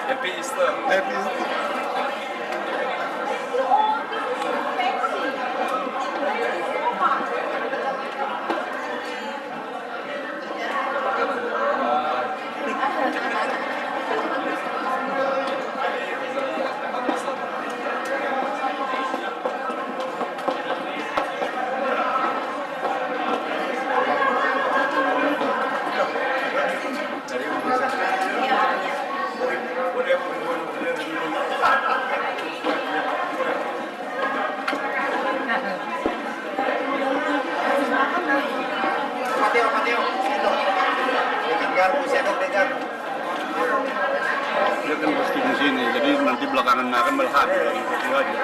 Happy Easter. Happy Easter. Dia kan pasti di sini, jadi nanti belakangan akan melihat itu aja.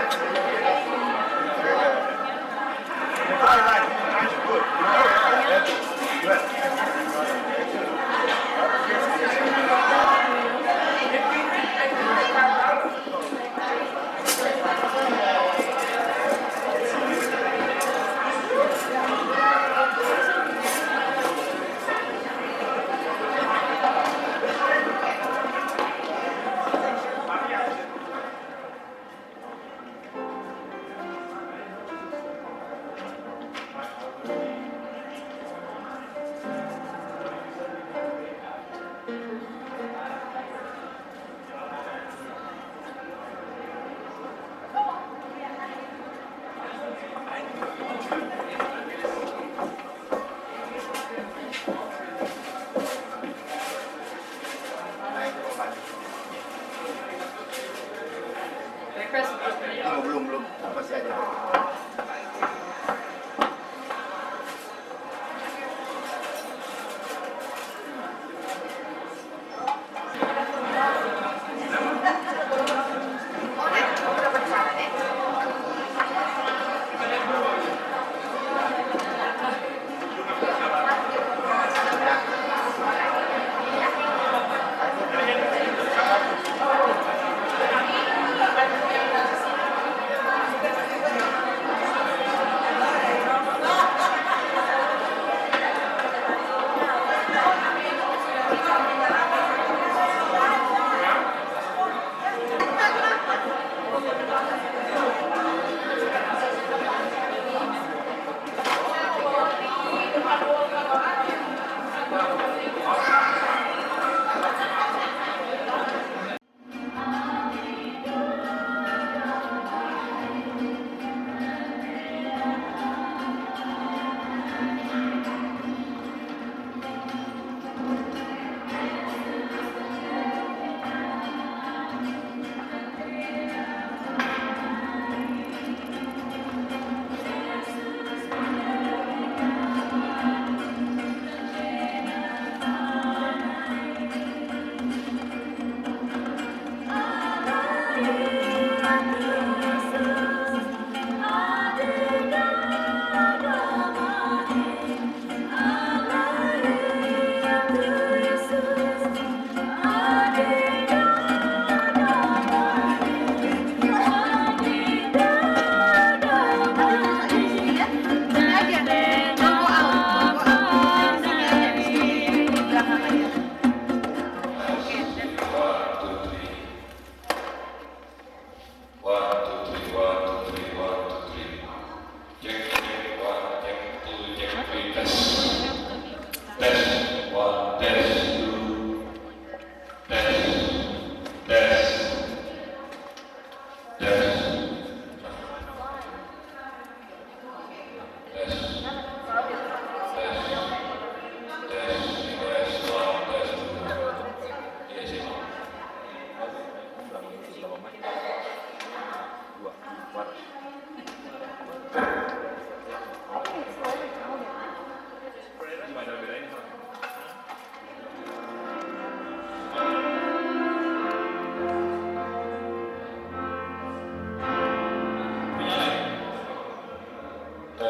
One,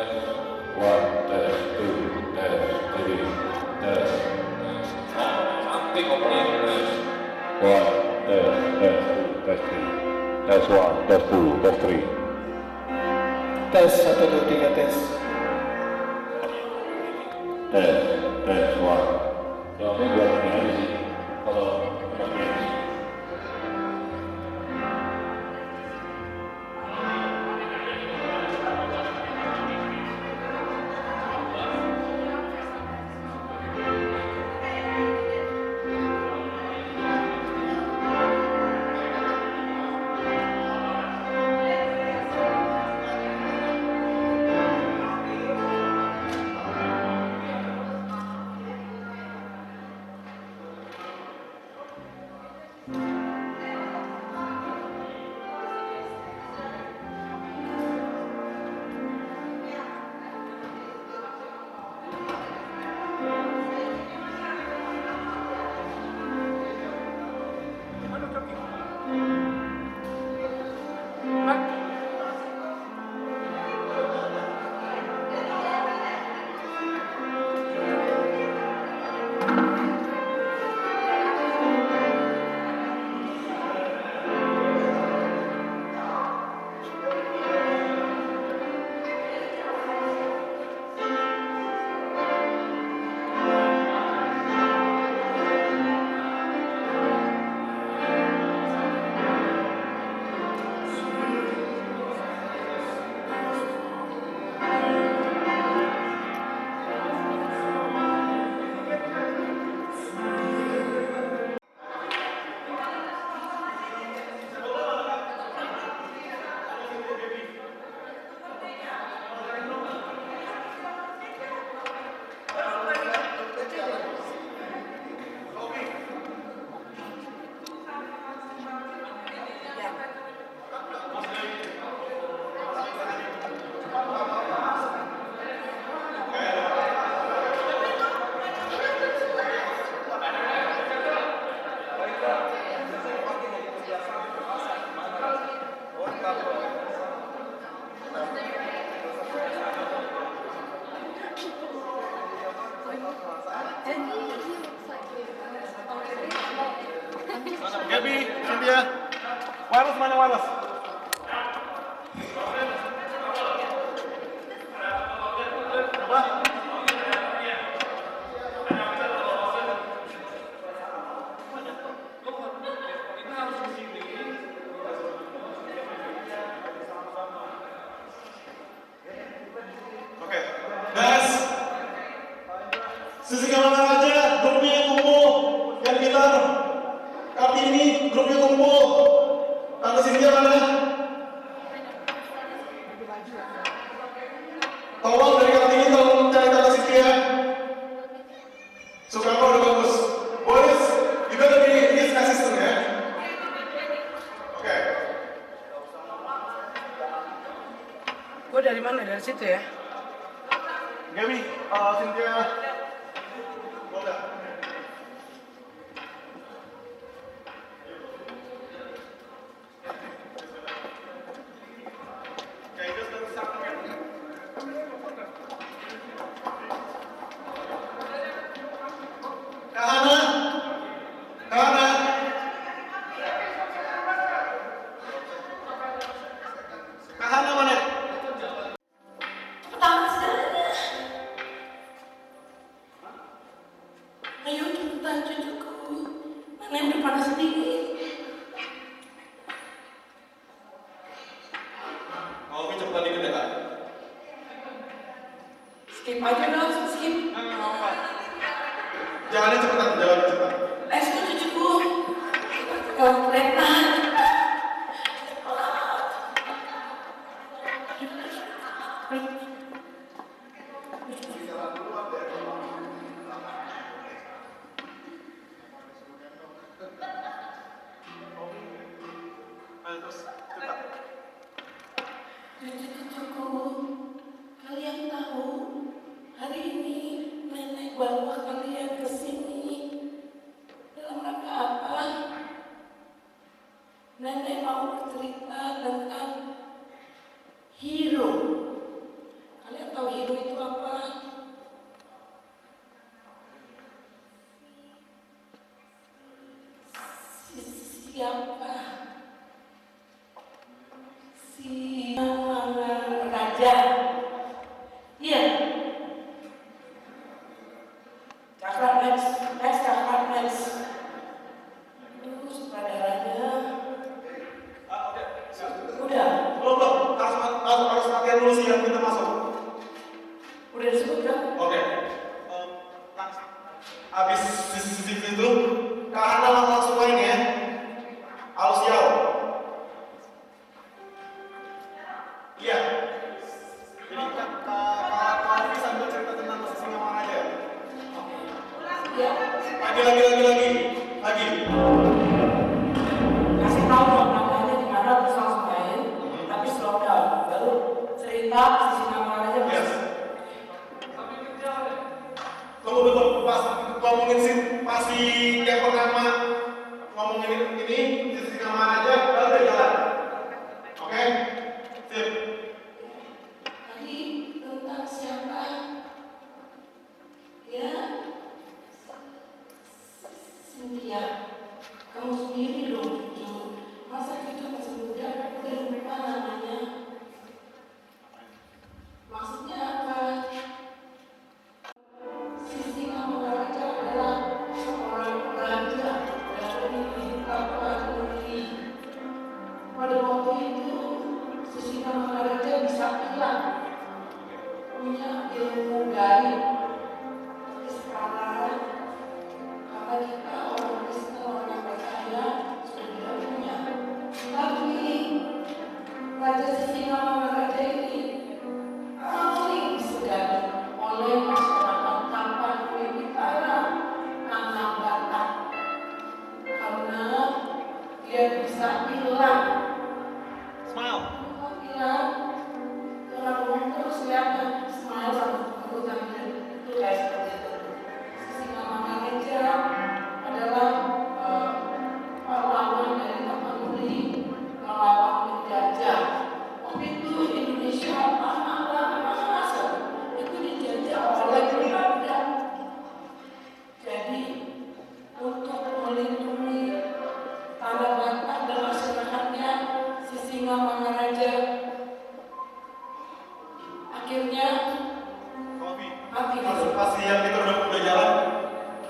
test, two, test, three, test. Something opening. One, test, test, two, test, three. Test one, test two, test three. Tes 1, 2, 3 tes. Test one. Jawabnya buat ini aja sih. Kalau pakai Gaby, Cynthia. Wallace mana Wallace? Apa? Oke. Guys. Sisi kanan aja, grupnya kumpul. Yang gitar. Kartini, grupnya kumpul. Tante Cynthia mana? Tolong dari Kartini, tolong cari Tante Cynthia. Soekarno udah bagus. Boys, you better be his assistant ya. Oke. Gue dari mana? Dari situ ya? Gaby, Cynthia. Boleh. Kahana, Kahana. Kahana mana? Pertama segalanya. Ayo cepetan cucuku. Mana yang udah panas dingin. Mau cepetan dikit ya, Kak? Skip aja dong, skip. Jalannya cepetan, jalannya cepetan. Let's go cucuku. Kereta. Terus, cepetan. Cucu-cucuku, kalian tahu hari ini nenek bawa kalian ke sini dalam rangka apa? Udah disebutkan? Oke. Habis itu, Kak Hana langsung main ya. Ausiau. Iya. Jadi Kak Alfi sambil cerita tentang Sisingamang aja. Ya. Lagi. Kasih tahu dong namanya di mana terus langsung main, tapi slow down. Baru cerita Sisingamang aja. Yes. Tunggu betul pas ngomongin pas si yang pertama ngomongin ini Sisingamang aja baru dia jalan. Oke? Sip. Tadi tentang siapa? Ya, Cynthia. Kamu sendiri dong, jujur. Masa kita masih muda, udah lupa namanya? Maksudnya apa? Sisingamang adalah seorang raja dari Tapanuli. Pada waktu itu, Sisingamang bisa hilang, punya ilmu gaib. Tapi sekarang, karena kita orang Kristen, orang yang percaya, sudah tidak punya. Tapi Raja Sisingamang ini paling disegani oleh masyarakat Tapanuli Utara, Tanah Batak, karena dia bisa hilang. Smile. Hilang, orang ngomong terus kelihatan smile sama kebutuhan itu kayak seperti itu. Sisingamang aja adalah pahlawan dari Tapanuli melawan penjajah. Waktu itu Indonesia lama itu dijajah oleh Belanda. Jadi untuk melindungi tanah Batak dan masyarakatnya, Sisingamang akhirnya mati. Pas yang kita udah jalan,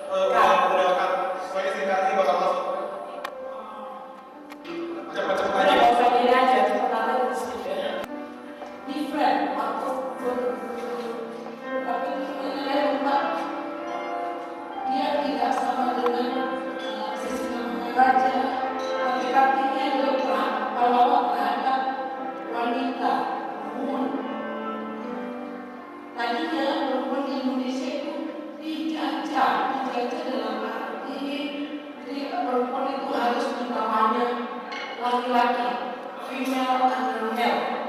udah akan sebagai singkatnya bakal masuk. Cepet-cepet aja. Nggak usah diri aja, cepat aja sedikit ya. Different atau tapi lupa. Dia tidak sama dengan Sisingamang Raja, tapi artinya adalah pahlawan terhadap wanita, perempuan. Tadinya perempuan di Indonesia itu dijajah dalam arti jadi perempuan itu harus dibawahnya laki-laki, female and male.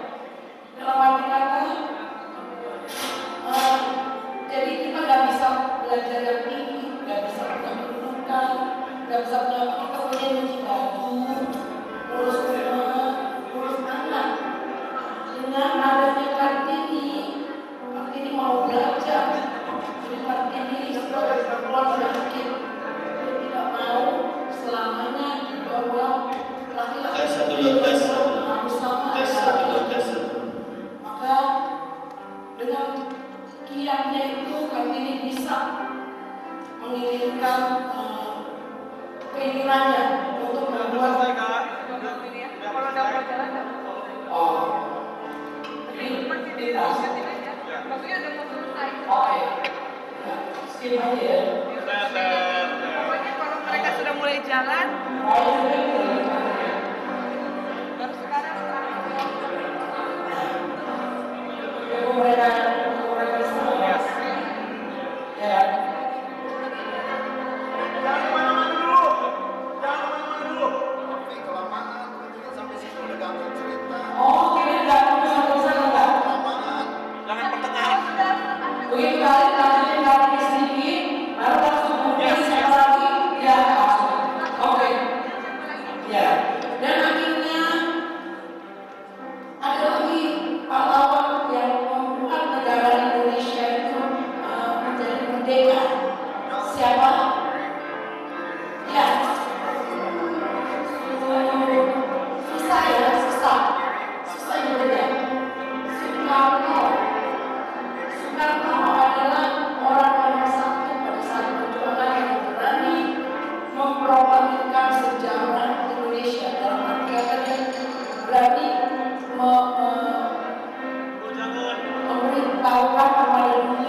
Dalam arti kata, jadi kita nggak bisa belajar yang tinggi, nggak bisa punya kedudukan, nggak bisa punya kita punya nyuci baju, urus rumah, urus anak. Dengan adanya Kartini mau belajar, jadi Kartini sebagai perempuan sakit, dia tidak mau selamanya di bawah laki-laki harus sama laki-laki. Maka dengan kiatnya itu Kartini bisa menginginkan keinginannya untuk membuat Kalau dapat jalan maksudnya udah mau selesai. Skip aja ya. Pokoknya kalau mereka sudah mulai jalan, baru sekarang mereka semua ya. Jangan kemana-mana dulu. Oke, kelamaan. Sampai situ udah ganti cerita. Oh, kita nggak bisa enggak? Jangan pertengahan. Begitu kali kali sedikit, baru langsung siapa lagi? Ya, langsung. Oke. Ya. Dan akhirnya ada lagi pahlawan yang membuat negara Indonesia itu menjadi merdeka. Siapa? Ya. Susah ya, susah nyebutnya. Soekarno adalah orang nomor satu pada saat perjuangan yang berani memproklamirkan sejarah Indonesia dalam arti katanya berani memberitahukan kepada dunia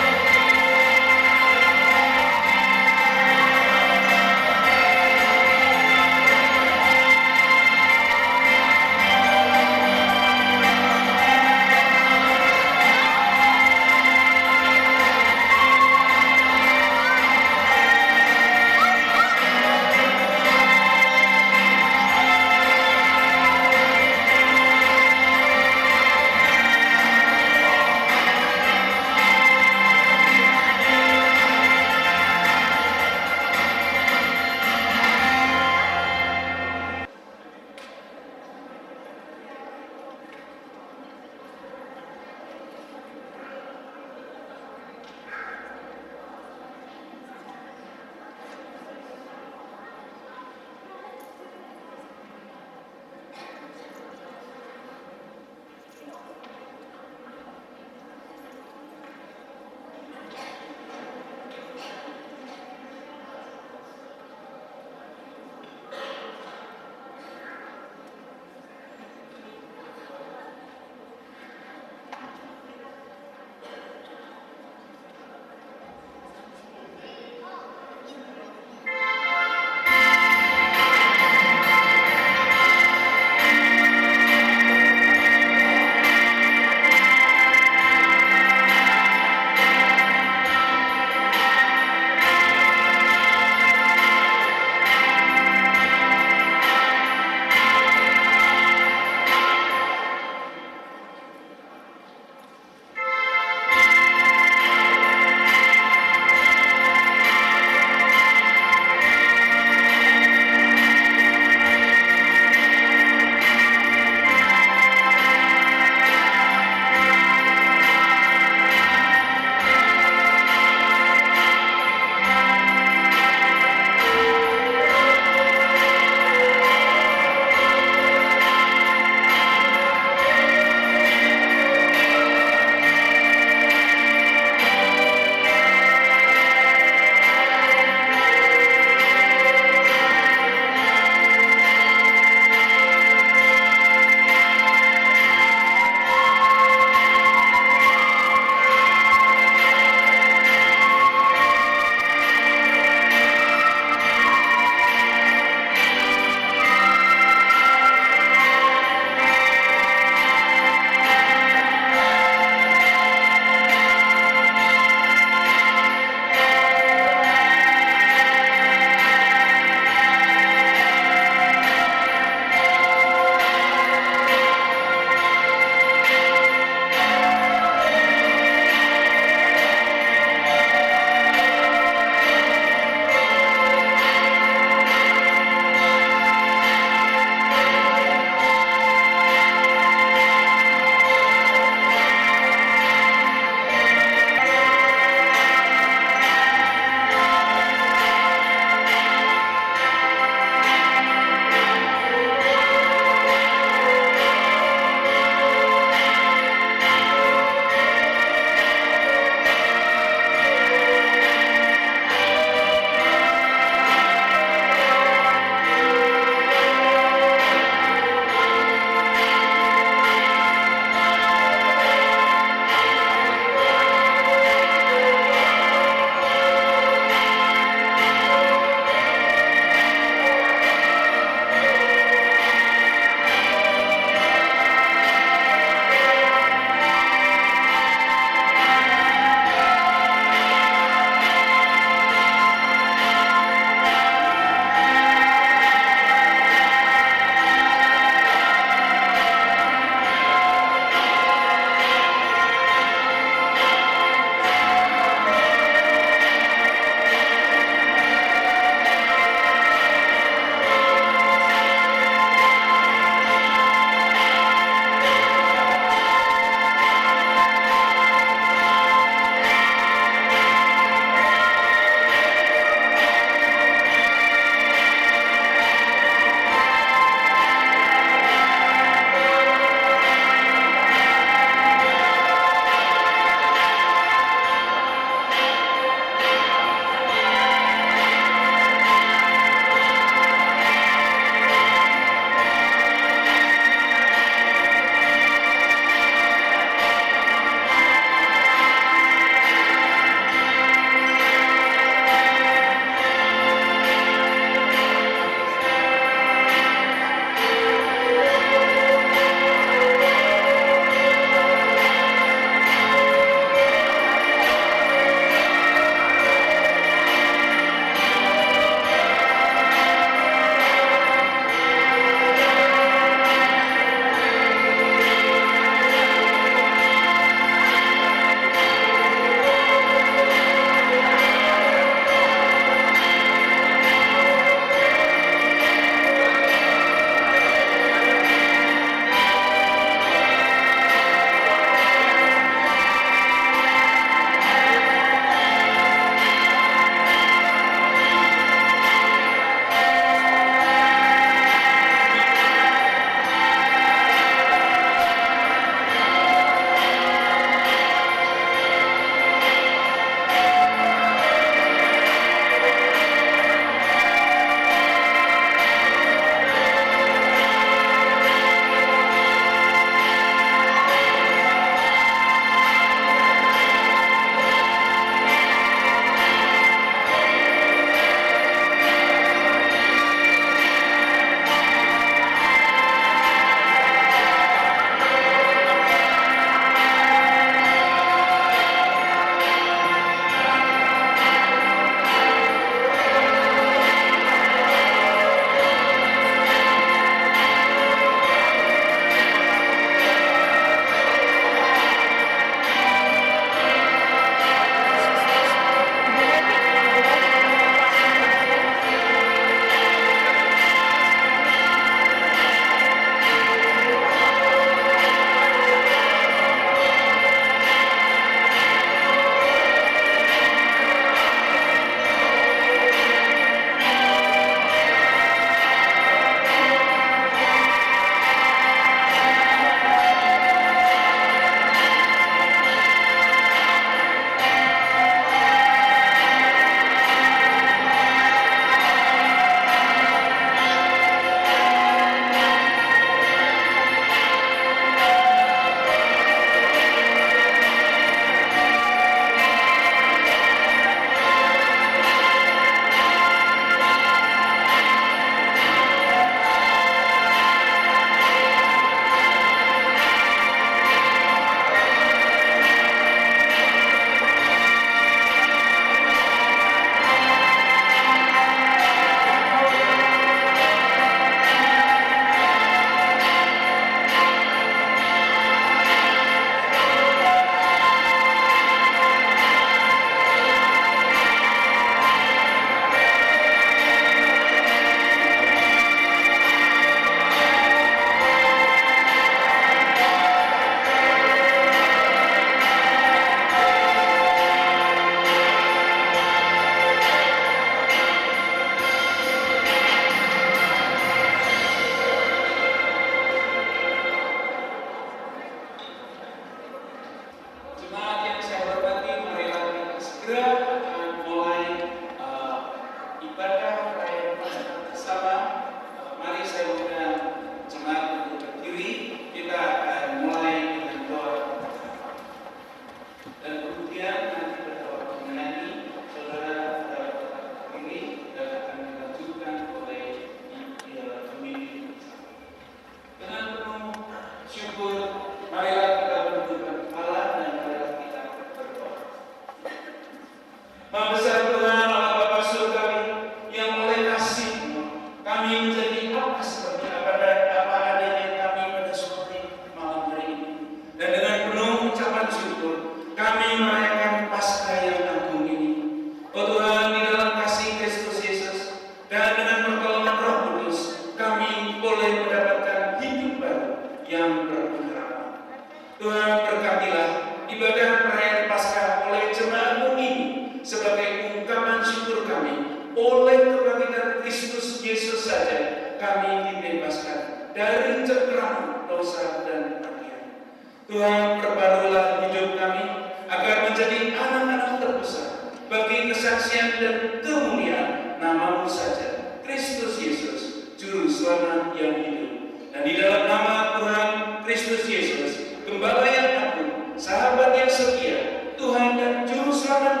kami, oleh kebangkitan Kristus Yesus saja kami dibebaskan dari cengkraman dosa dan kematian. Tuhan, perbarulah hidup kami agar menjadi anak-anak terbesar bagi kesaksian dan kemuliaan nama-Mu saja, Kristus Yesus, Juru Selamat yang hidup. Dan di dalam nama Tuhan Kristus Yesus, Gembala yang agung, Sahabat yang setia, Tuhan dan Juru Selamat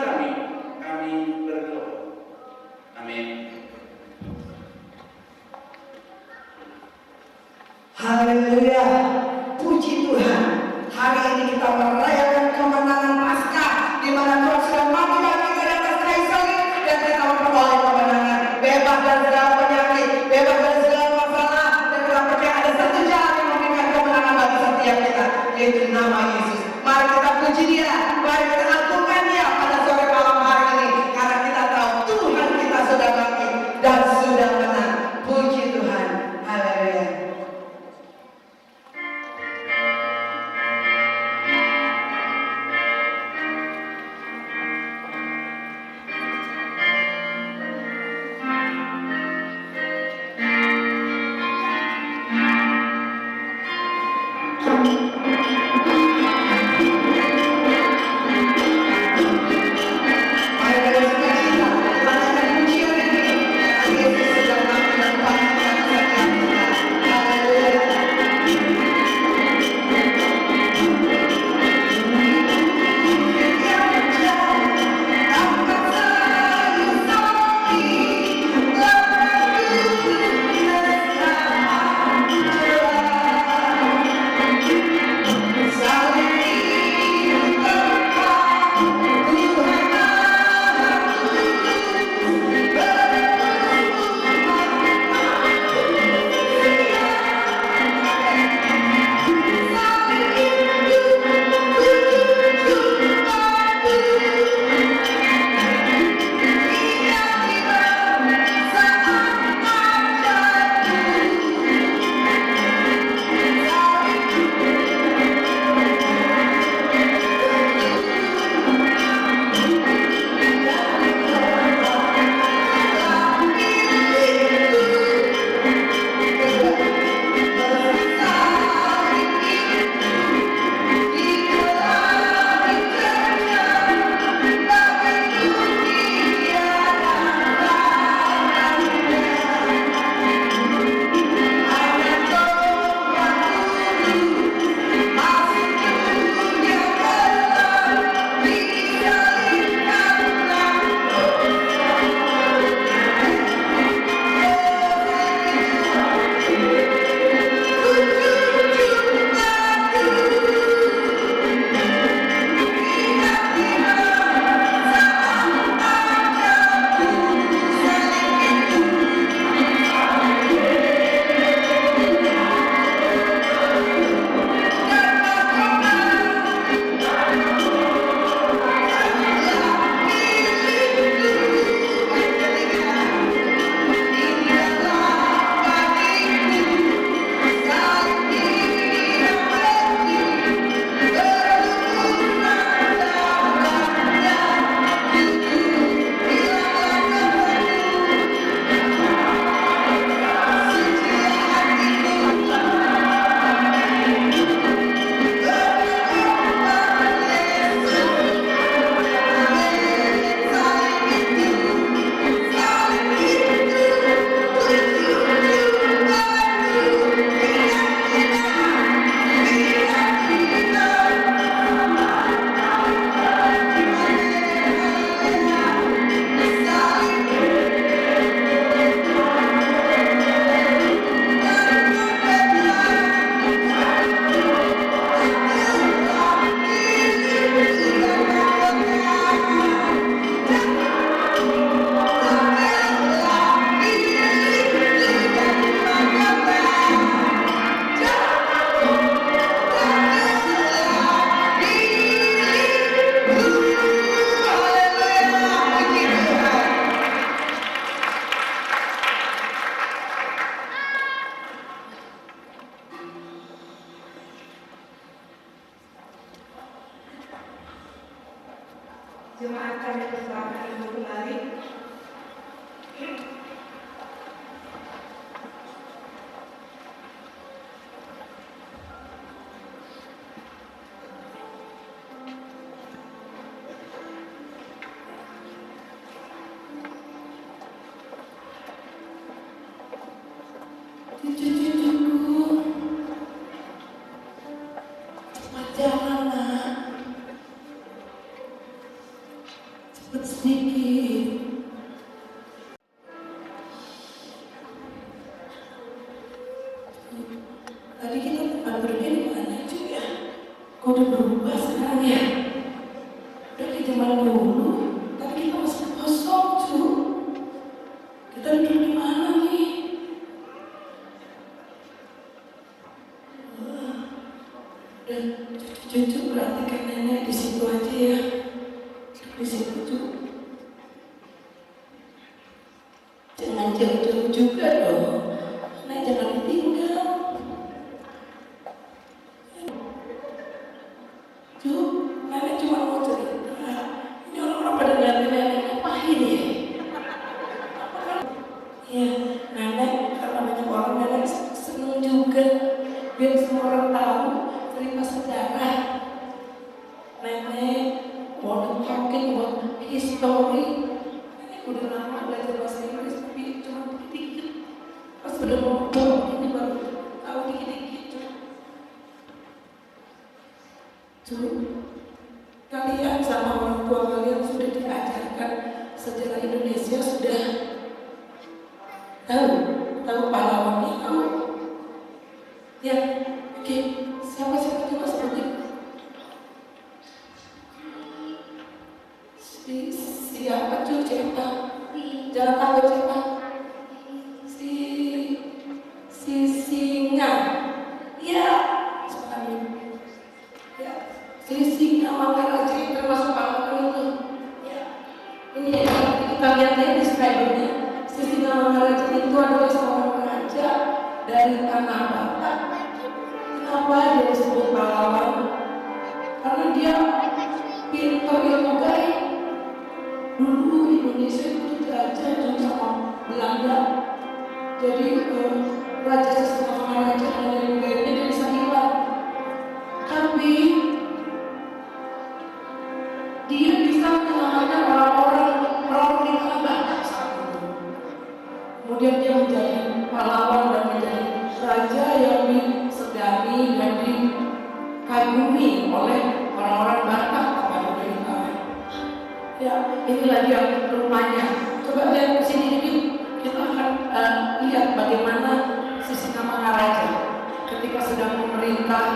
kami berdoa. Amin. Haleluya, puji Tuhan. Hari ini kita merayakan kemenangan Paskah, di mana Tuhan sudah mati bagi kita di atas kayu salib, dan kita memperoleh kemenangan, bebas dari segala penyakit, bebas dari segala masalah, dan kita percaya ada satu jalan yang memberikan kemenangan bagi setiap kita, yaitu nama Yesus. Mari kita puji Dia, mari kita agungkan Dia pada sore malam hari ini, karena kita tahu Tuhan kita sudah bangkit dan sudah menang. Puji Tuhan. Haleluya. Cucu-cucuku, cepat jalan nak, cepat sedikit. Tadi kita tempat duduknya di mana cuy ya? Kok udah berubah sekarang ya? Udah kayak zaman dulu, tapi kita masih kosong cuy. Kita duduk di mana nih? Dan cucu perhatikan nenek di situ aja ya. Di situ cuy. Jangan jauh-jauh juga dong. Nenek jangan ditinggal. Cuy, nenek cuma mau cerita. Ini orang-orang pada ngeliatin nenek ngapain ya? Ya, nenek karena banyak orang nenek seneng juga biar semua orang tahu cerita sejarah. Nenek mau talking about history. Nenek udah lama belajar bahasa Inggris tapi cuma dikit-dikit. Pas udah ngomong ini baru tahu dikit-dikit. Cuy, kalian sama orang tua kalian sudah diajarkan sejarah Indonesia, sudah tahu pahlawannya, tahu ya. Oke, siapa coba sebutin? Siapa cuy? Siapa? Jangan takut siapa? Si singa. Ya, sekali. Ya, si singa Mangaraja itu termasuk pahlawan itu. Ya, ini kita lihat ya describe-nya. Si singa Mangaraja itu adalah seorang raja dari tanah Batak. Kenapa dia disebut pahlawan? Karena dia pintar ilmu gaib. Dulu Indonesia itu dijajah sama Belanda. Jadi raja singa Mangaraja dan ilmu gaibnya dia bisa hilang. Tapi dia bisa menyelamatkan orang-orang di tanah Batak saat itu. Kemudian dia menjadi pahlawan dan menjadi raja yang disegani dan dikagumi oleh orang-orang Batak pada mereka. Ya, ini lagi yang rumahnya. Coba lihat ke sini dikit. Kita akan lihat bagaimana si singa Mangaraja ketika sedang memerintah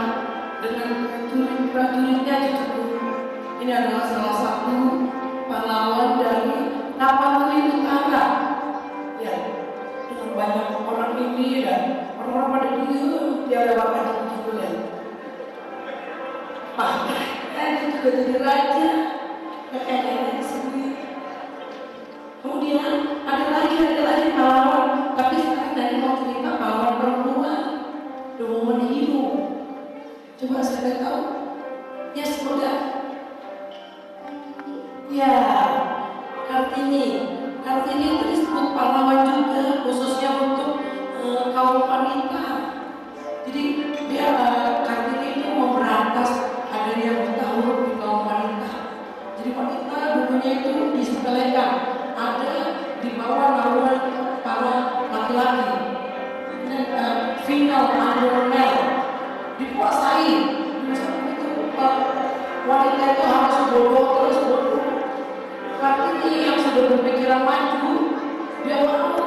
dengan prajurit-prajuritnya di Jepang. Ini adalah salah satu pahlawan dari Tapanuli Utara. Ya, dengan banyak orang ini dan orang-orang pada diam, dia lewat aja begitu ya. Dia juga jadi raja, kayak sendiri. Kemudian ada lagi pahlawan, tapi sekarang dari mau cerita pahlawan perempuan, the woman hero. Coba saya tahu, ya semoga. Ya, Kartini itu disebut pahlawan juga, khususnya untuk kaum wanita. Jadi dia Kartini itu memberantas adanya bertahun di kaum wanita. Jadi wanita dulunya itu disepelekan, ada di bawah naungan para laki-laki. Female under male dikuasai. Wanita itu harus bodoh terus bodoh. Kartini yang sudah berpikiran maju, dia mau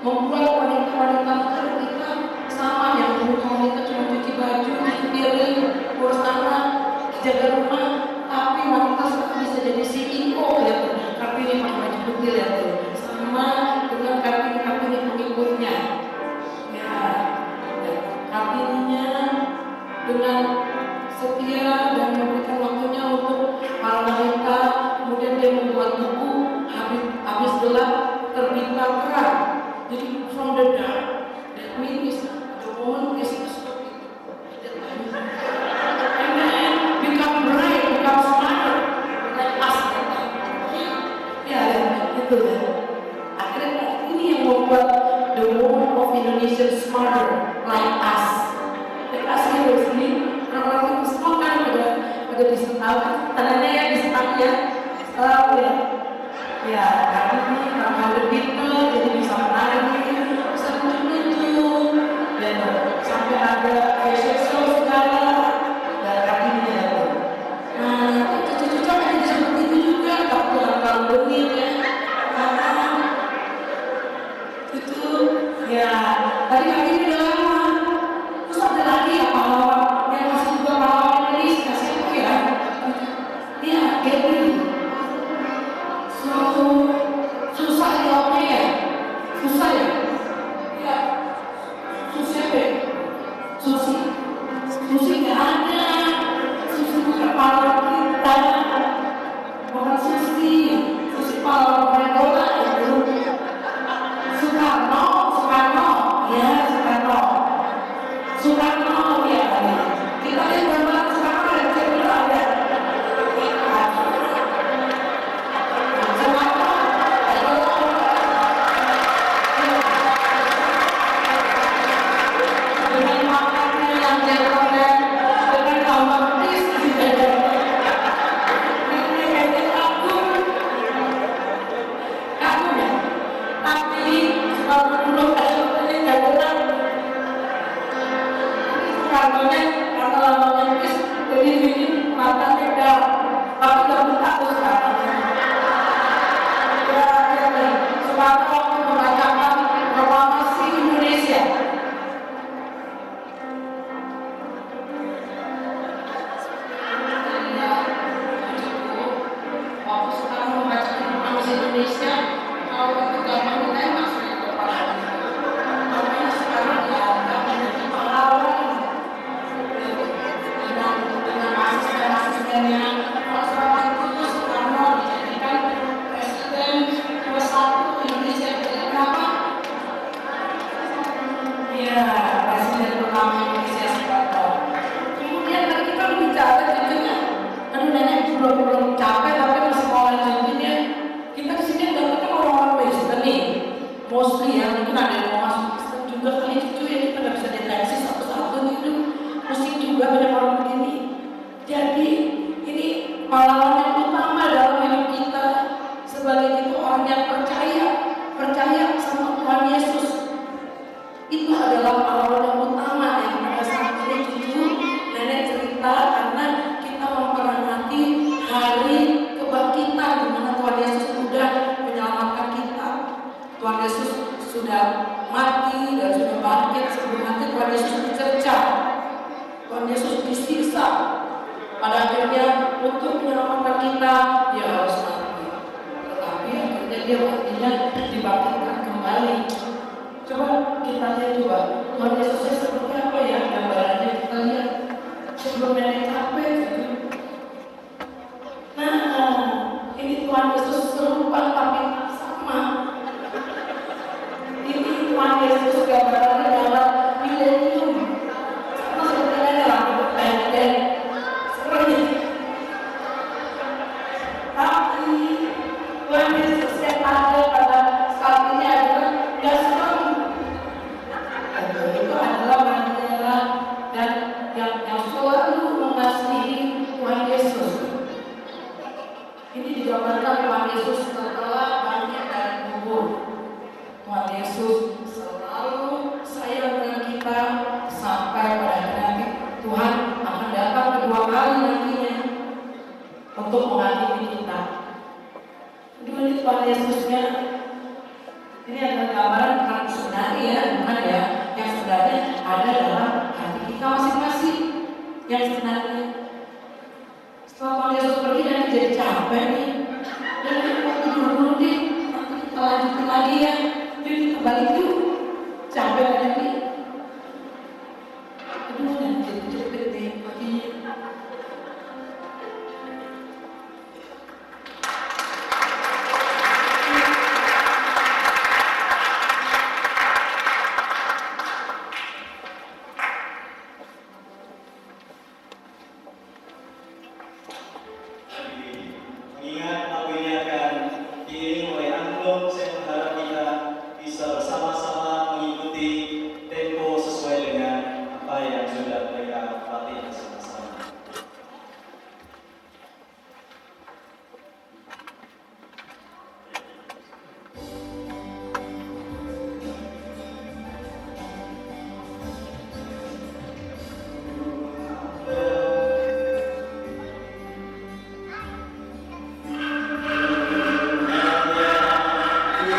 membuat wanita-wanita kita sama yang dulu wanita cuma cuci baju, cuci piring, urus anak, jaga rumah, tapi wanita sekarang bisa jadi CEO ya tuh. Kartini pakai baju putih ya tuh, sama dengan Kartini pengikutnya. Ya, Kartininya dengan setia dan memberikan waktunya untuk para wanita. Kemudian dia membuat buku habis gelap terbitlah terang. Jadi from the dark, that means the woman is stupid. And then become bright, become smarter, like us. Ya, itu ya. Akhirnya ini yang membuat the woman of Indonesia smarter, like us. Like us ini orang-orang itu semua kan ada disental, tandanya ya disental ya. Ya, karena ini kalau lebih jadi bisa menari, bisa lucu-lucu. Ya, tadi kami ini udah lama. Terus ada lagi ya pahlawan yang masih juga pahlawan Indonesia siapa ya? Iya, Gaby. Susah jawabnya ya? Susah ya? Iya. Susah deh. Susi nggak ada. Susi bukan pahlawan kita. Bukan Susi pahlawan main bola itu. Soekarno ya. Kita lihat gambar Soekarno dan Cendela ada. Soekarno, dengan makannya yang jengkolnya, dengan tambah petis, ini kayaknya kagum ya. Tapi kalau dulu kasusnya nggak benar. Karena lama-lama petis, jadi ini matanya dah, tapi nggak buka tuh sekarang. Ya, Soekarno mengatakan proklamasi Indonesia. Waktu Soekarno membacakan proklamasi Indonesia, kalau itu gampang kita maksudnya itu pahlawan. Makanya sekarang dianggap menjadi pahlawan dengan asisten-asistennya. Kalau selama itu Soekarno dijadikan presiden ke-1 Indonesia kenapa? Iya, presiden pertama Indonesia Soekarno. Kemudian tadi kita bicara jadinya, aduh nenek belum capek tapi masih mau lanjutin ya. Kita kesini datangnya orang-orang Kristen nih, mostly ya, mungkin ada yang mau masuk Kristen juga kali cucu ya, kita nggak bisa deteksi satu-satu gitu. Musik juga banyak orang begini. Jadi ini pahlawan yang utama dalam hidup kita sebagai itu orang yang percaya sama Tuhan Yesus. Itu adalah pahlawan yang utama yang pada saat ini cucu nenek cerita karena kita memperingati hari kebangkitan di mana Tuhan Yesus sudah menyelamatkan kita. Tuhan Yesus sudah mati dan sudah bangkit. Sebelum mati Tuhan Yesus dicerca, Tuhan Yesus disiksa. Pada akhirnya untuk menyelamatkan kita dia harus mati. Tetapi akhirnya dia matinya dibangkitkan kembali. Coba kita lihat juga Tuhan Yesusnya seperti apa ya gambarannya, kita lihat sebelum nenek capek gitu. Nah, ini Tuhan Yesus serupa tapi tak sama. Ini Tuhan Yesus gambarannya dalam milenium. Sama seperti ini lah, pendek, seperti. Tapi Tuhan Yesus yang ada pada saat ini adalah gak serem. Itu adalah Maria dan yang selalu mengasihi Tuhan Yesus. Ini digambarkan Tuhan Yesus setelah bangkit dari kubur. Tuhan Yesus selalu sayang dengan kita sampai pada nanti Tuhan akan datang kedua kali nantinya untuk menghakimi kita. Ini Tuhan Yesusnya. Ini adalah gambaran bukan sebenarnya ya, bukan ya. Yang sebenarnya ada dalam hati kita masing-masing. Yang sebenarnya. Setelah Tuhan Yesus pergi dan jadi capek nih. Dan kita mau tidur dulu deh. Nanti kita lanjutin lagi ya. Jadi kita balik yuk. Capek aja nih. Aduh, dan jadi cepet deh paginya. Mengingat apa ini akan diiringi oleh angklung, saya berharap kita bisa bersama-sama mengikuti tempo sesuai dengan apa yang sudah mereka latih bersama-sama. Hanya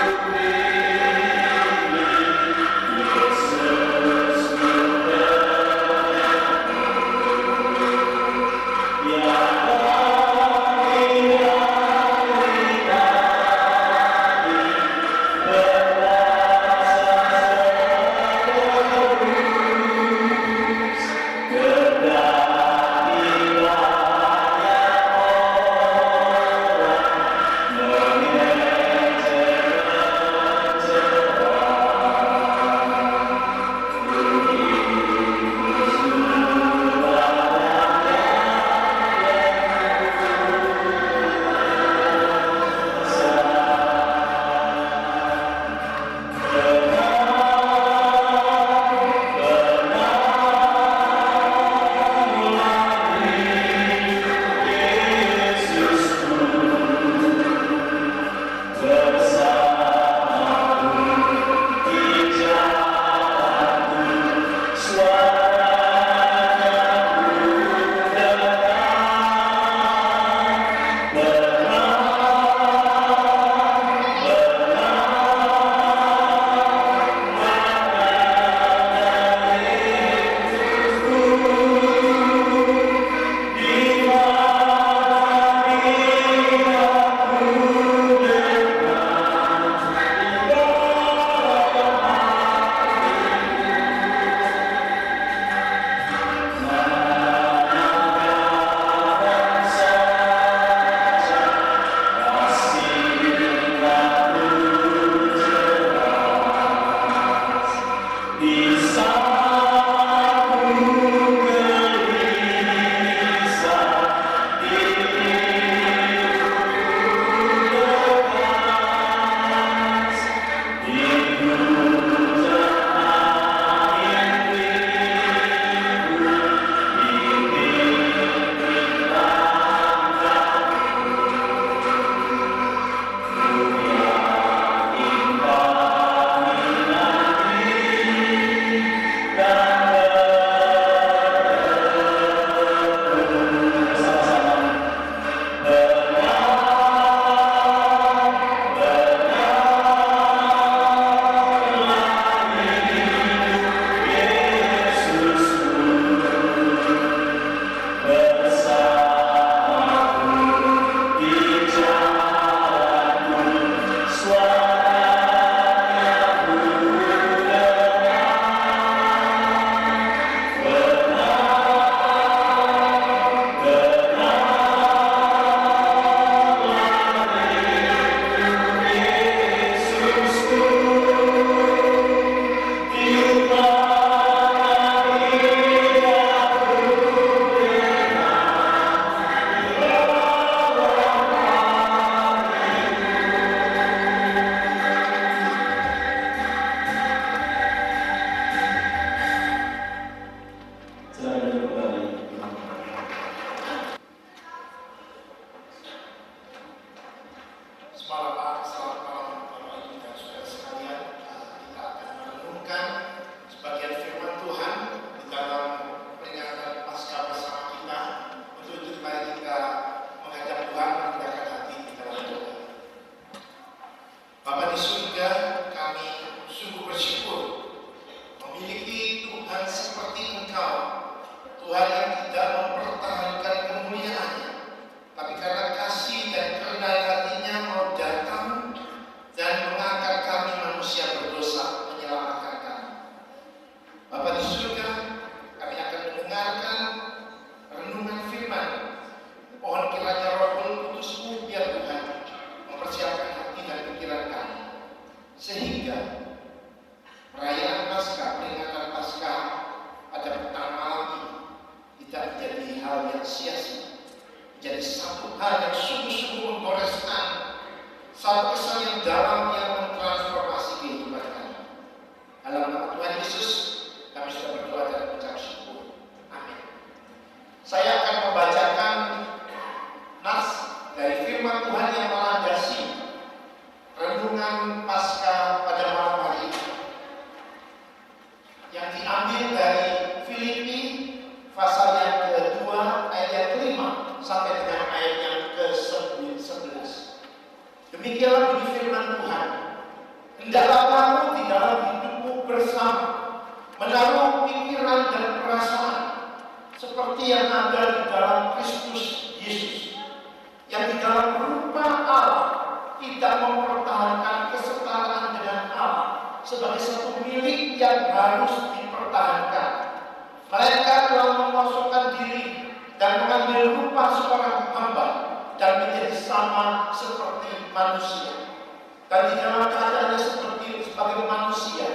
yang di dalam rupa Allah tidak mempertahankan kesetaraan sebagai satu milik yang harus dipertahankan. Mereka telah mengosongkan diri dan mengambil rupa seorang hamba dan menjadi sama seperti manusia. Dan di dalam keadaannya sebagai manusia,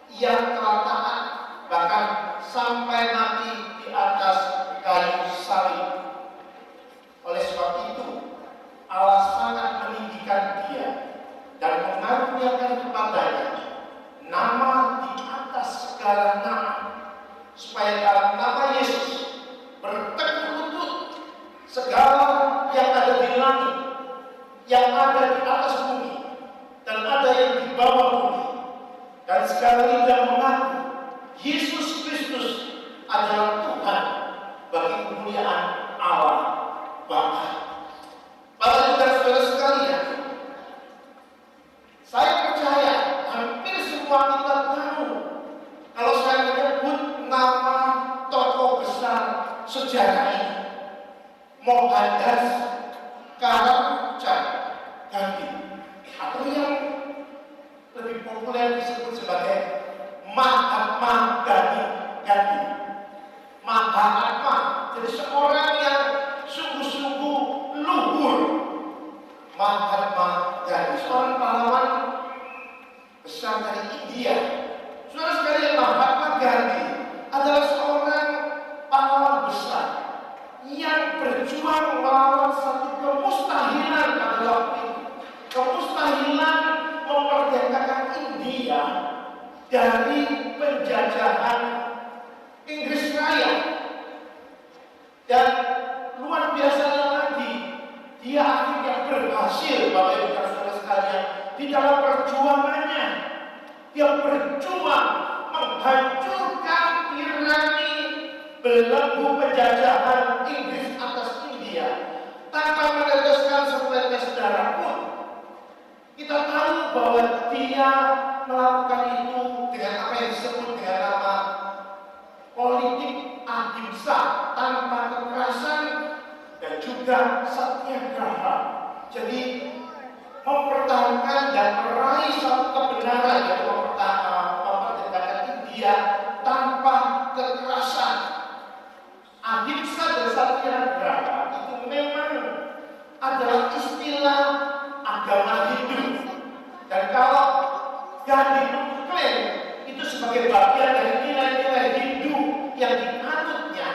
ia telah taat bahkan sampai mati di atas kayu salib. Oleh sebab itu, Allah sangat meninggikan dia dan mengaruniakan kepadanya nama di atas segala nama, supaya dalam nama Yesus bertekuk lutut segala yang ada di langit, yang ada di atas bumi, dan ada yang di bawah bumi, dan segala lidah mengaku Yesus Kristus adalah Tuhan bagi kemuliaan Allah Bapa. Bapak dan saudara sekalian, saya percaya hampir semua kita tahu kalau saya menyebut nama tokoh besar sejarah ini, Mohandas Karamchand Gandhi, atau yang lebih populer disebut sebagai Mahatma Gandhi. Mahatma, jadi seorang yang sungguh-sungguh luhur. Mahatma Gandhi, seorang pahlawan besar dari India. Saudara sekalian, Mahatma Gandhi adalah seorang pahlawan besar yang berjuang melawan satu kemustahilan pada waktu itu. Kemustahilan memerdekakan India dari penjajahan Inggris Raya. Dan luar biasanya lagi, dia akhirnya berhasil, Bapak Ibu dan saudara sekalian, di dalam perjuangannya. Dia berjuang menghancurkan tirani belenggu penjajahan Inggris atas India tanpa meneteskan setetes darah pun. Kita tahu bahwa dia melakukan itu dengan apa yang disebut dengan nama politik ahimsa, tanpa kekerasan dan juga satyagraha. Jadi mempertahankan dan meraih satu kebenaran, yaitu memerdekakan India tanpa kekerasan. Ahimsa dan satyagraha itu memang adalah istilah agama Hindu. Dan kalau Gandhi mengklaim itu sebagai bagian dari nilai-nilai Hindu yang dianutnya,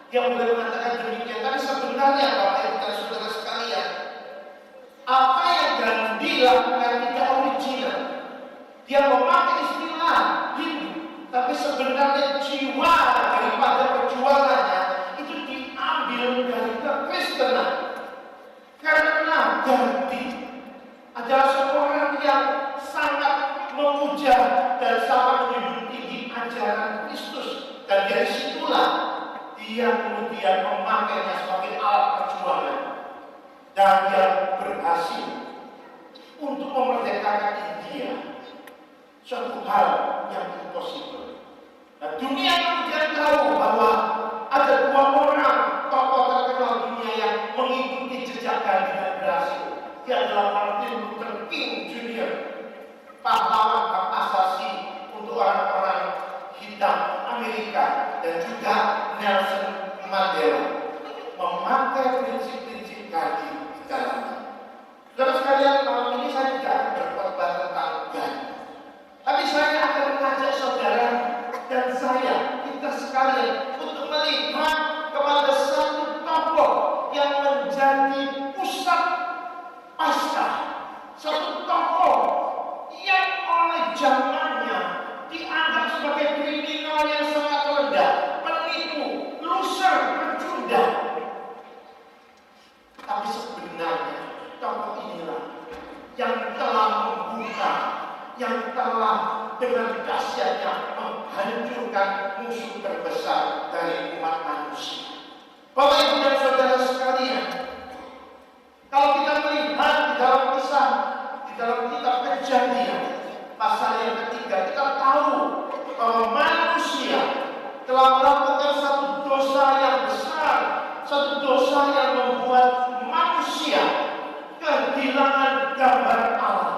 dia boleh mengatakan demikian. Tapi sebenarnya Bapak Ibu dan saudara sekalian, apa yang Gandhi lakukan tidak original. Dia memakai istilah Hindu, tapi sebenarnya jiwa daripada perjuangannya itu diambil dari kekristenan. Karena Gandhi adalah seorang yang sangat memuja dan sangat menjunjung tinggi ajaran Kristus, dan dari situlah dia kemudian memakainya sebagai alat perjuangan, dan dia berhasil untuk memerdekakan India, suatu hal yang impossible. Nah, dunia kemudian tahu bahwa ada dua orang tokoh terkenal dunia yang mengikuti jejak Gandhi dan berhasil. Dia adalah Martin Luther King Jr., pahlawan hak asasi untuk orang-orang hitam Amerika, dan juga Nelson Mandela, memakai prinsip-prinsip Gandhi di dalamnya. Saudara sekalian, malam ini saya tidak akan berkhotbah tentang Gandhi, tapi saya akan mengajak saudara dan kita sekalian untuk melihat kepada satu tokoh yang menjadi pusat Paskah, satu tokoh yang oleh zamannya dianggap sebagai kriminal yang sangat rendah, penipu, loser, pecundang. Tapi sebenarnya tokoh inilah yang telah membuka, yang telah dengan dahsyatnya menghancurkan musuh terbesar dari umat manusia. Bapak Ibu dan saudara sekalian, kalau kita melihat di dalam kisah, di dalam kitab Kejadian pasal yang ketiga, kita tahu bahwa manusia telah melakukan satu dosa yang besar, satu dosa yang membuat manusia kehilangan gambar Allah.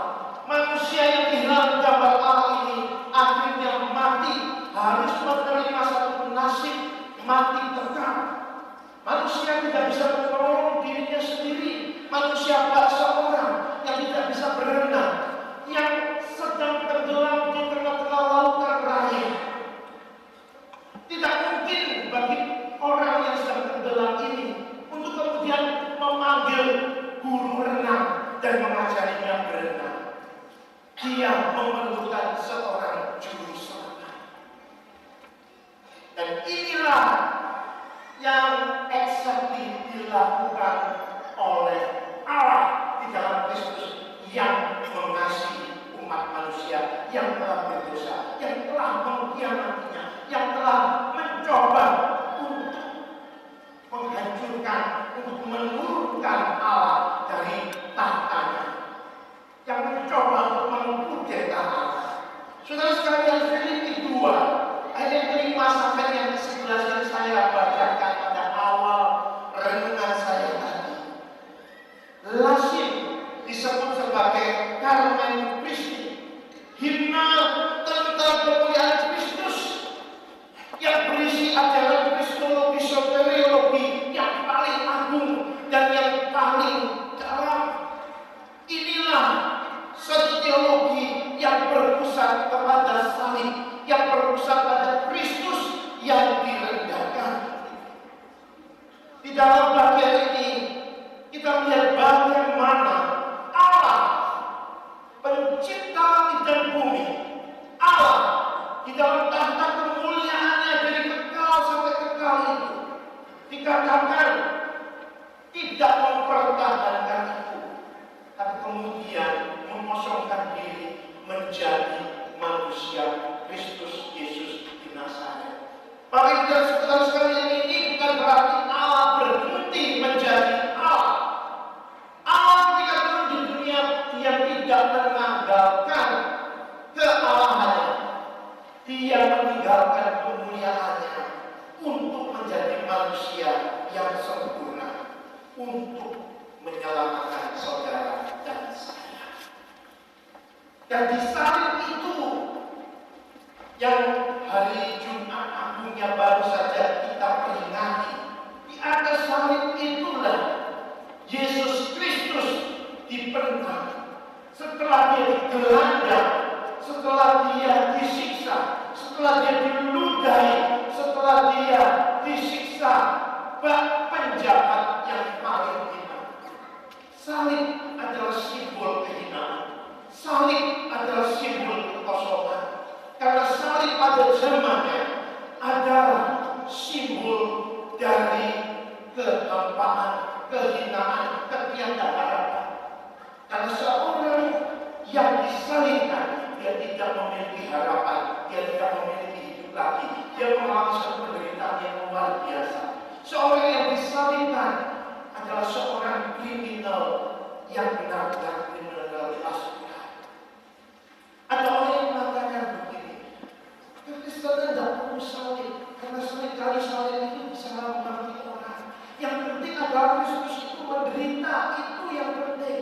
Manusia yang kehilangan gambar Allah Dia memerlukan seorang juru selamat. Dan inilah yang exactly dilakukan oleh Allah di dalam Kristus yang mengasihi umat manusia yang telah berdosa, yang telah mengkhianatinya, yang telah mencoba untuk menghancurkan, untuk menurunkan Allah dari tahtanya, yang mencoba untuk mengkudeta Allah. Saudara sekalian, Filipi 2 ayat yang kelima sampai yang ke-11 yang saya bacakan pada awal renungan saya tadi. Lazim disebut sebagai Carmen Christi, himne tentang kemuliaan Kristus yang berisi ajaran kristologi soteriologi yang paling agung dan yang paling dalam. Inilah satu teologi yang berpusat kepada salib, yang berpusat pada Kristus yang direndahkan. Di dalam bagian ini kita melihat bagaimana Allah pencipta langit dan bumi, Allah di dalam tahta kemuliaannya dari kekal sampai kekal itu dikatakan tidak mempertahankan itu, tapi kemudian mengosongkan diri menjadi manusia Kristus Yesus di Nazaret. Bapak dan saudara sekalian, ini bukan berarti Allah berhenti menjadi Allah. Allah ketika turun di dunia, dia tidak menanggalkan kealahannya. Dia meninggalkan kemuliaannya untuk menjadi manusia yang sempurna, untuk menyelamatkan saudara dan saya. Dan di salib itu yang hari Jumat Agungnya baru saja kita peringati, di atas salib itulah Yesus Kristus diperintah. Setelah dia digelandang, setelah dia disiksa, setelah dia diludahi, setelah dia disiksa bak penjahat yang paling hina. Salib adalah simbol kehinaan. Salib adalah simbol kekosongan. Karena salib pada zamannya adalah simbol dari kehampaan, kehinaan, ketiada harapan. Karena seorang yang disalibkan, dia tidak memiliki harapan, dia tidak memiliki hidup lagi, dia mengalami satu penderitaan yang luar biasa. Seorang yang disalibkan adalah seorang kriminal yang benar-benar kriminalitas berat. Ada orang yang mengatakan begini, Kristen tidak perlu salib, karena seringkali salib itu bisa mengerti orang. Yang penting adalah Kristus itu menderita, itu yang penting.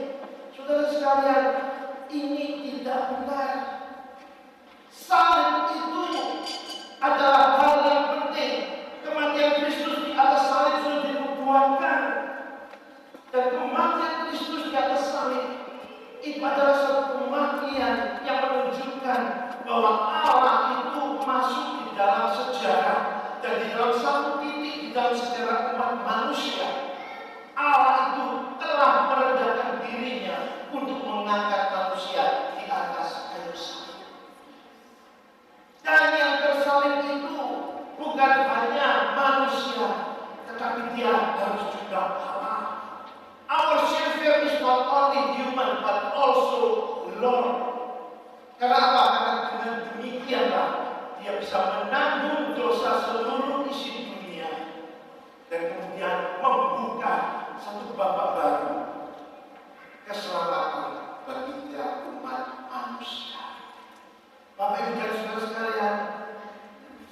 Saudara sekalian, ini tidak benar. Salib itu adalah hal yang penting. Kematian Kristus di atas salib sudah dinubuatkan. Dan kematian Kristus di atas salib itu adalah satu kematian yang menunjukkan bahwa Allah itu masuk di dalam sejarah. Dan di dalam satu titik di dalam sejarah umat manusia, Allah itu telah merendahkan dirinya untuk mengangkat manusia di atas kayu salib. Dan yang tersalib itu bukan hanya manusia, tetapi dia harus juga Allah. Our Savior is not only human but also Lord. Karena apa? Karena dengan demikianlah dia bisa menanggung dosa seluruh isi dunia dan kemudian membuka satu babak baru keselamatan bagi tiap umat manusia. Bapak Ibu dan saudara sekalian,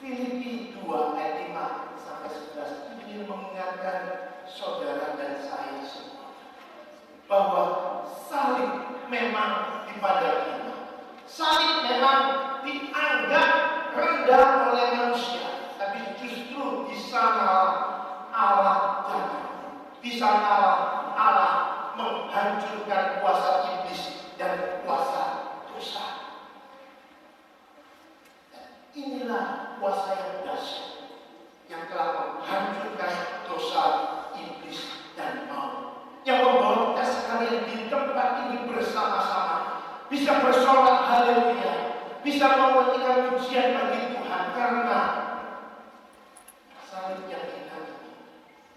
Filipi 2 ayat 5 sampai 11 ingin mengingatkan saudara dan saya semua bahwa salib memang dipandang hina. Salib memang dianggap rendah oleh manusia, tapi justru di sana Allah datang. Di sana Allah menghancurkan kuasa bersorak haleluya, bisa memberikan pujian bagi Tuhan karena salib yang indah ini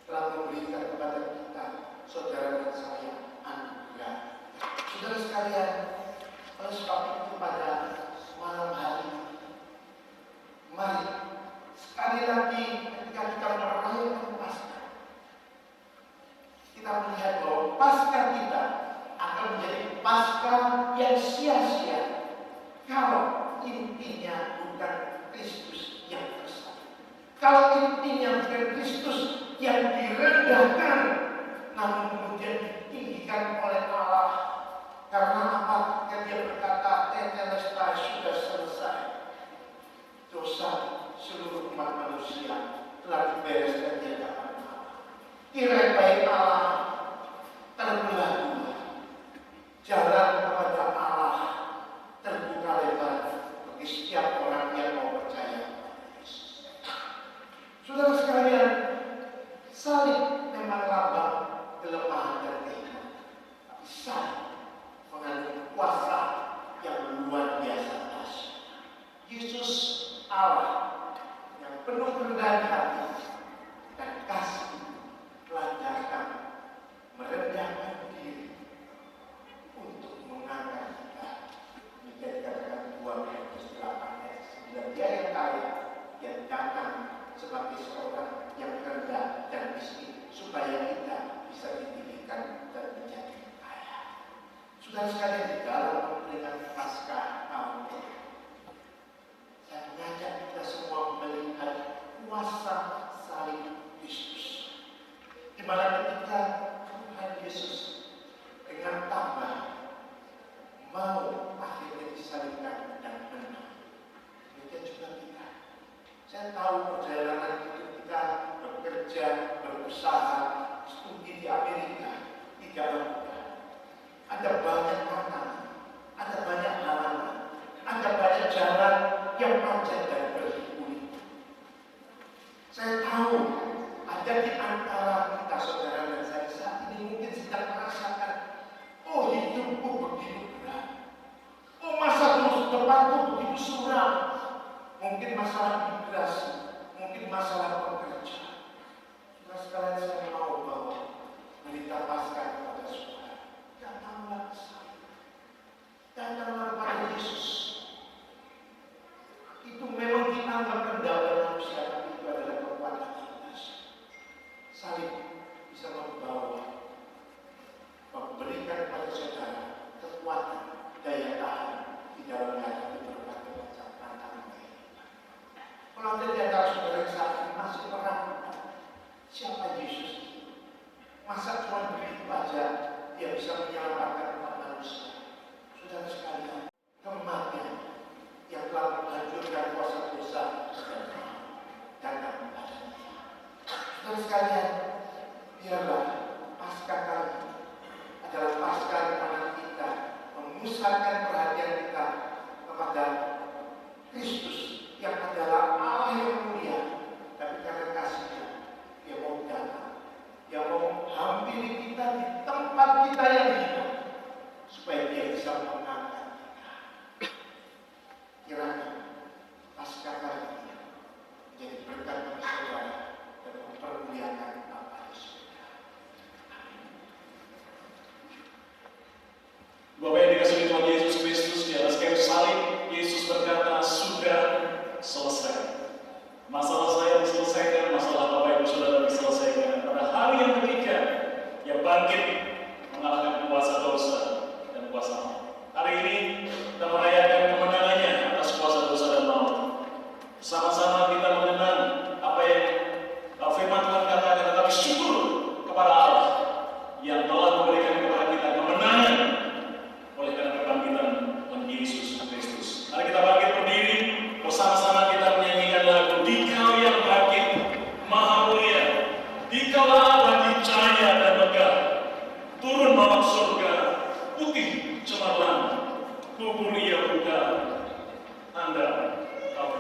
telah memberikan kepada kita, saudara dan saya, anugerah. Saudara sekalian, oleh sebab itu pada malam hari ini, mari sekali lagi ketika kita merayakan Paskah, kita melihat bahwa Paskah kita akan menjadi Paskah yang sia-sia kalau intinya bukan Kristus yang tersalib. Kalau intinya bukan Kristus yang direndahkan, namun kemudian ditinggikan oleh Allah. Karena apa? Yang dia berkata, tetelestai, sudah selesai. Dosa seluruh umat manusia telah dibereskan di hadapan Allah. Tirai baik Allah terbelah dua. Jalan kepada Allah terbuka lebar bagi setiap orang yang mau percaya kepada Yesus. Saudara sekalian, salib memang lambang kelemahan dan kehinaan. Tapi salib mengandung kuasa yang luar biasa dahsyat. Yesus Allah yang penuh kerendahan hati dan kasih telah datang merendahkan diri untuk mengangkat kita menjadi katakan 2 Korintus 8 ayat 9. Dia yang kaya yang datang sebagai seorang yang rendah dan miskin supaya kita bisa ditinggikan dan menjadi kaya. Saudara sekalian, di dalam peringatan Paskah tahun ini, saya mengajak kita semua melihat kuasa salib Kristus, di mana ketika Tuhan Yesus dengan tabah mau akhirnya disalibkan dan menang. Demikian juga kita. Saya tahu perjalanan hidup kita bekerja, berusaha, studi di Amerika tidak mudah. Ada banyak tantangan, ada banyak halangan, ada banyak jalan yang panjang dan berliku-liku. Saya tahu ada di antara kita, saudara dan saya saat ini mungkin sedang merasakan, oh hidupku begitu berat, oh masa depanku begitu suram. Mungkin masalah imigrasi, mungkin masalah pekerjaan. Saudara sekalian, saya mau bawa berita Paskah kepada saudara. Datanglah ke saya, datanglah kepada Yesus. Itu memang dianggap rendah oleh manusia, tapi itu adalah kekuatan Yesus. Salib bisa membawa, memberikan kepada saudara kekuatan, daya tahan di dalam menghadapi berbagai macam tantangan kehidupan. Kalau ada di antara saudara yang saat ini masih meragukan siapa Yesus, masa cuma begitu aja dia bisa menyelamatkan umat manusia. Saudara sekalian, kematian yang telah menghancurkan kuasa dosa datang kepada dia. Saudara sekalian, biarlah Paskah kali ini adalah Paskah di mana kita memusatkan perhatian kita kepada Kristus yang adalah Allah yang mulia, tapi karena kasihnya dia mau datang, dia mau menghampiri kita di tempat kita yang hidup supaya dia bisa mengangkat kita. Kiranya Paskah kali ini menjadi berkat bagi saudara dan mempermuliakan Bapa di surga. Bapak yang dikasihi Tuhan Yesus Kristus, di atas kayu salib Yesus berkata, sudah selesai. Masalah saya diselesaikan, masalah Bapak Ibu Saudara diselesaikan. Pada hari yang ketiga, Ia bangkit mengalahkan kuasa dosa dan kuasa maut. Hari ini kita merayakan kemenangannya atas kuasa dosa dan maut. Sama-sama kita mengenang apa yang firman Tuhan katakan, tetapi syukur kepada Allah yang telah memberikan kepada kita kemenangan oleh karena kebangkitan Tuhan Yesus Kristus. Mari kita bangkit berdiri, bersama-sama kita menyanyikan lagu Dikau yang bangkit Maha Mulia, Dikaulah Allah di cahaya dan megah, turun malam surga, putih cemerlang, kubur Ia buka, Anda tahu.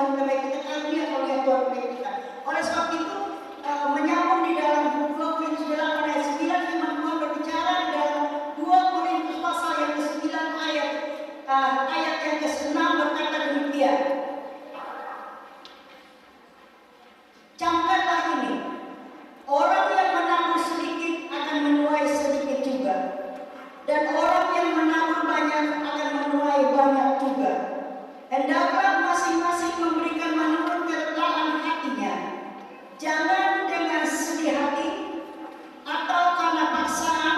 Tuhan kebaik kita, karunia Tuhan kebaik kita. Oleh sebab itu, menyambung di dalam 2 Korintus 8 ayat 9, firman Tuhan berbicara di dalam 2 Korintus pasal yang ke-9 ayat yang ke-6 berkata demikian. Camkanlah ini, orang yang menabur sedikit akan menuai sedikit juga, dan orang yang menabur banyak akan menuai banyak juga. Hendaklah masing-masing memberikan menurut kerelaan hatinya, jangan dengan sedih hati atau karena paksaan,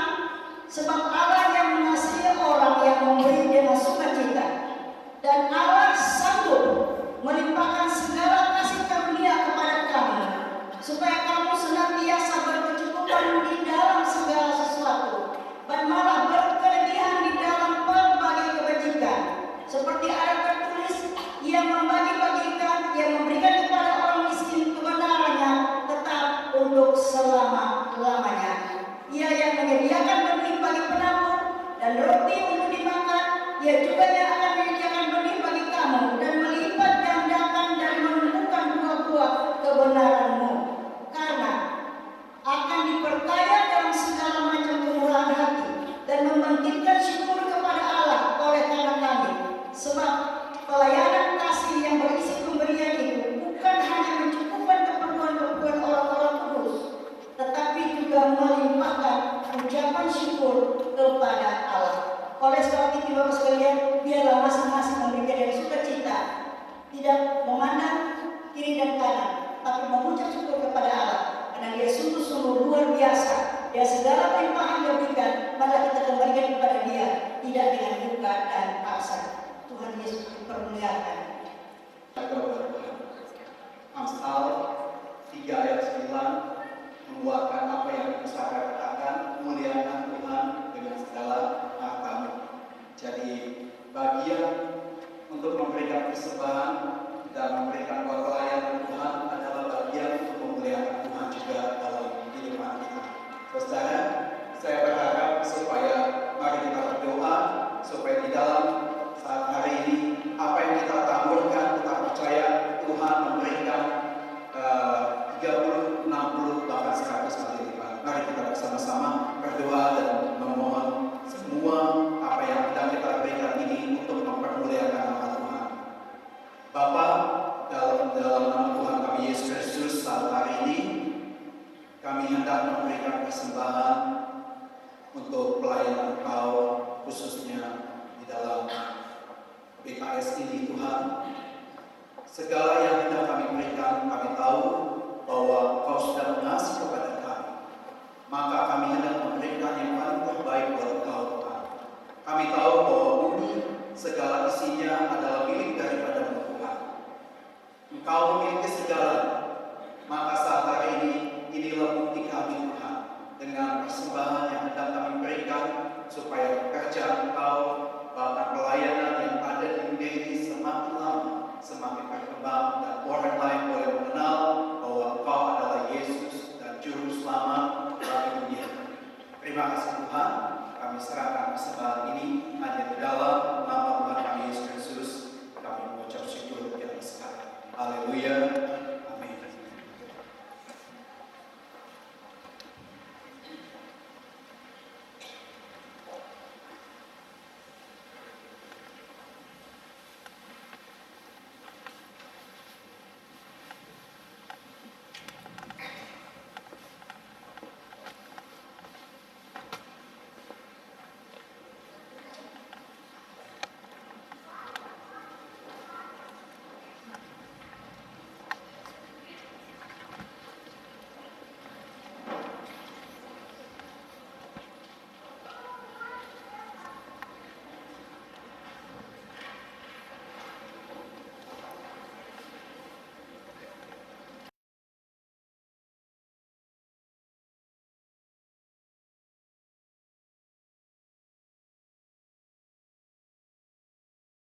sebab Allah yang mengasihi orang yang memberi dengan sukacita, dan Allah sanggup melimpahkan segala kasih karunia kepada kamu, supaya kamu senantiasa berkecukupan di dalam segala sesuatu, dan malah berkelebihan di dalam berbagai kebajikan. Seperti ada tertulis, Ia membagi-bagikan, Ia memberikan kepada orang miskin kebenarannya tetap untuk selama-lamanya. Ia yang menyediakan benih bagi penabur dan roti untuk dimakan, Ia juga yang akan menyediakan benih bagi kamu dan melipat gandakan dan menumbuhkan buah-buah kebenaranmu, karena akan diperkaya dalam segala macam kemurahan hati dan membangkitkan syukur kepada Allah oleh karena kami. Sebab pelayanan kasih yang berisi pemberian itu bukan hanya mencukupkan keperluan-keperluan orang-orang kudus, tetapi juga melimpahkan ucapan syukur kepada Allah. Oleh sebab itu Bapak sekalian, biarlah masing-masing memberikan dari sukacita, tidak memandang kiri dan kanan, tapi mengucap syukur kepada Allah, karena Dia sungguh-sungguh luar biasa. Dia segala limpahan Dia berikan, maka kita kembalikan kepada Dia, tidak dengan duka dan paksa. Tuhan Yesus dipermuliakan. Amsal 3 ayat 9 menguatkan apa yang saya katakan, muliakan Tuhan dengan segala hartamu. Jadi bagian untuk memberikan persembahan dan memberikan pelayanan Tuhan adalah bagian untuk memuliakan Tuhan juga dalam kehidupan kita. Saudara, saya berharap supaya mari kita berdoa supaya di dalam saat hari ini apa yang kita taburkan, kita percaya Tuhan memberikan 30, 60, bahkan 100 kali lipat. Mari kita bersama-sama berdoa dan memohon semua apa yang sedang kita berikan ini untuk mempermuliakan nama Tuhan. Bapa, dalam nama Tuhan kami Yesus Kristus, saat hari ini kami hendak memberikan persembahan untuk pelayanan Engkau, khususnya di dalam BKS ini Tuhan. Segala yang hendak kami berikan, kami tahu bahwa Kau sudah mengasihi kepada kami. Maka kami hendak memberikan yang paling terbaik buat Kau Tuhan. Kami tahu bahwa bumi segala isinya adalah milik daripada